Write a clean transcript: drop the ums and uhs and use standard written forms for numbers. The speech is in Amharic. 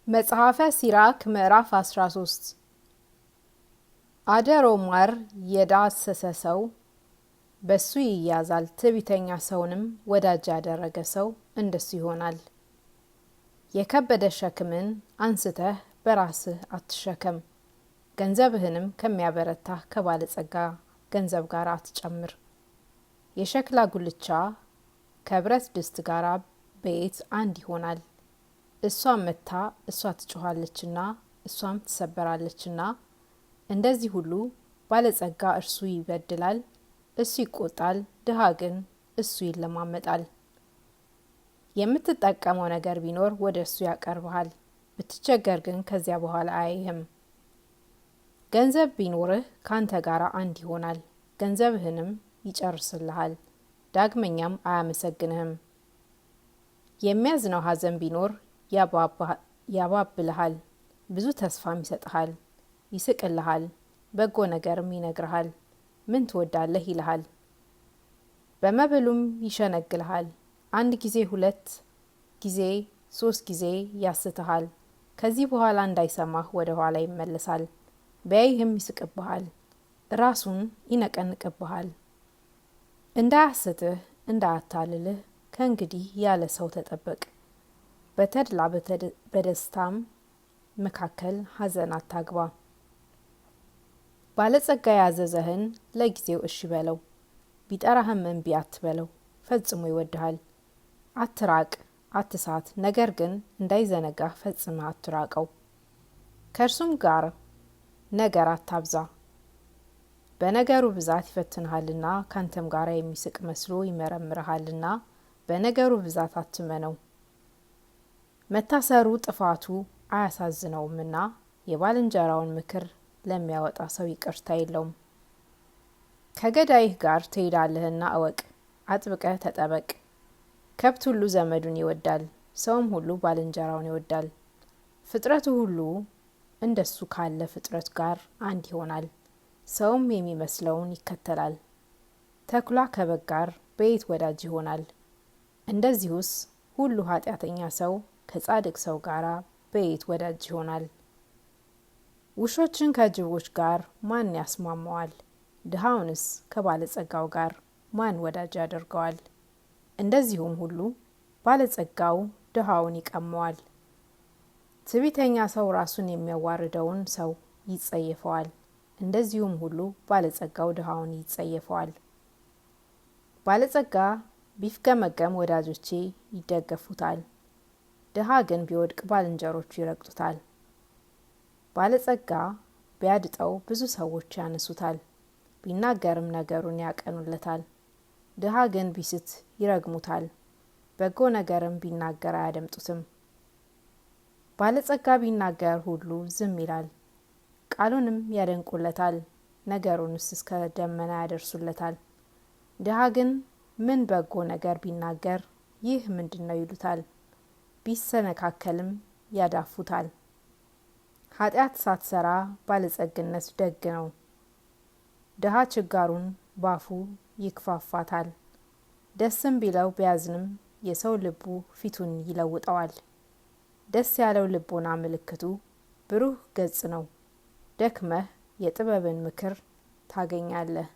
መጽሐፈ ሲራክ ምዕራፍ 13 አደሮ ማር የዳሰሰ ሰው በሱ ይያዛል። ትዕቢተኛ ሰውንም ወዳጅ ያደረገ ሰው እንደሱ ይሆናል። የከበደ ሸክምን አንስተህ በራስህ አትሸከም። ገንዘብህንም ከሚያበረታህ ከባለጸጋ ገንዘብ ጋር አትጨምር። የሸክላ ጉልቻ ከብረት ድስት ጋር በየት አንድ ይሆናል። እሷም መታ እሷ ትጮኻለችና እሷም ትሰበራለችና። እንደዚህ ሁሉ ባለጸጋ እርሱ ይበድላል፣ እሱ ይቆጣል፣ ድሃ ግን እሱ ይለማመጣል። የምትጠቀመው ነገር ቢኖር ወደ እሱ ያቀርብሃል፣ ብትቸገር ግን ከዚያ በኋላ አያይህም። ገንዘብ ቢኖርህ ካንተ ጋር አንድ ይሆናል፣ ገንዘብህንም ይጨርስልሃል፣ ዳግመኛም አያመሰግንህም። የሚያዝነው ሐዘን ቢኖር ያባብልሃል፣ ብዙ ተስፋም ይሰጥሃል፣ ይስቅልሃል፣ በጎ ነገርም ይነግርሃል። ምን ትወዳለህ ይልሃል፣ በመብሉም ይሸነግልሃል። አንድ ጊዜ፣ ሁለት ጊዜ፣ 3 ጊዜ ያስትሃል። ከዚህ በኋላ እንዳይሰማህ ወደ ኋላ ይመለሳል። ቢያይህም ይስቅብሃል፣ ራሱን ይነቀንቅብሃል። እንዳያስትህ እንዳያታልልህ ከእንግዲህ ያለ ሰው ተጠበቅ። በተድላ በደስታም መካከል ሐዘን አታግባ። ባለጸጋ ያዘዘህን ለጊዜው እሺ በለው፣ ቢጠራህም እምቢ አትበለው። ፈጽሞ ይወድሃል። አትራቅ፣ አትሳት፣ ነገር ግን እንዳይዘነጋህ ፈጽመህ አትራቀው። ከእርሱም ጋር ነገር አታብዛ፣ በነገሩ ብዛት ይፈትንሃልና፣ ካንተም ጋር የሚስቅ መስሎ ይመረምርሃልና በነገሩ ብዛት አትመነው። መታሰሩ ጥፋቱ አያሳዝነውምና የባልንጀራውን ምክር ለሚያወጣ ሰው ይቅርታ የለውም። ከገዳይህ ጋር ትሄዳለህና እወቅ፣ አጥብቀህ ተጠበቅ። ከብት ሁሉ ዘመዱን ይወዳል፣ ሰውም ሁሉ ባልንጀራውን ይወዳል። ፍጥረቱ ሁሉ እንደሱ ካለ ፍጥረት ጋር አንድ ይሆናል፣ ሰውም የሚመስለውን ይከተላል። ተኩላ ከበግ ጋር በየት ወዳጅ ይሆናል? እንደዚሁስ ሁሉ ኃጢአተኛ ሰው ከጻድቅ ሰው ጋር በየት ወዳጅ ይሆናል? ውሾችን ከጅቦች ጋር ማን ያስማማዋል? ድሃውንስ ከባለጸጋው ጋር ማን ወዳጅ ያደርገዋል? እንደዚሁም ሁሉ ባለጸጋው ድሃውን ይቀመዋል። ትዕቢተኛ ሰው ራሱን የሚያዋርደውን ሰው ይጸየፈዋል፣ እንደዚሁም ሁሉ ባለጸጋው ድሃውን ይጸየፈዋል። ባለጸጋ ቢፍገመገም ወዳጆቼ ይደገፉታል፣ ድሃ ግን ቢወድቅ ባልንጀሮቹ ይረግጡታል። ባለጸጋ ቢያድጠው ብዙ ሰዎች ያነሱታል፣ ቢናገርም ነገሩን ያቀኑለታል። ድሃ ግን ቢስት ይረግሙታል፣ በጎ ነገርም ቢናገር አያደምጡትም። ባለጸጋ ቢናገር ሁሉ ዝም ይላል፣ ቃሉንም ያደንቁለታል፣ ነገሩንስ እስከ ደመና ያደርሱለታል። ድሃ ግን ምን በጎ ነገር ቢናገር ይህ ምንድን ነው ይሉታል፣ ቢሰነካከልም ያዳፉታል። ኃጢአት ሳትሰራ ባለጸግነት ደግ ነው፣ ድሃ ችጋሩን ባፉ ይክፋፋታል። ደስም ቢለው ቢያዝንም የሰው ልቡ ፊቱን ይለውጠዋል። ደስ ያለው ልቦና ምልክቱ ብሩህ ገጽ ነው። ደክመህ የጥበብን ምክር ታገኛለህ።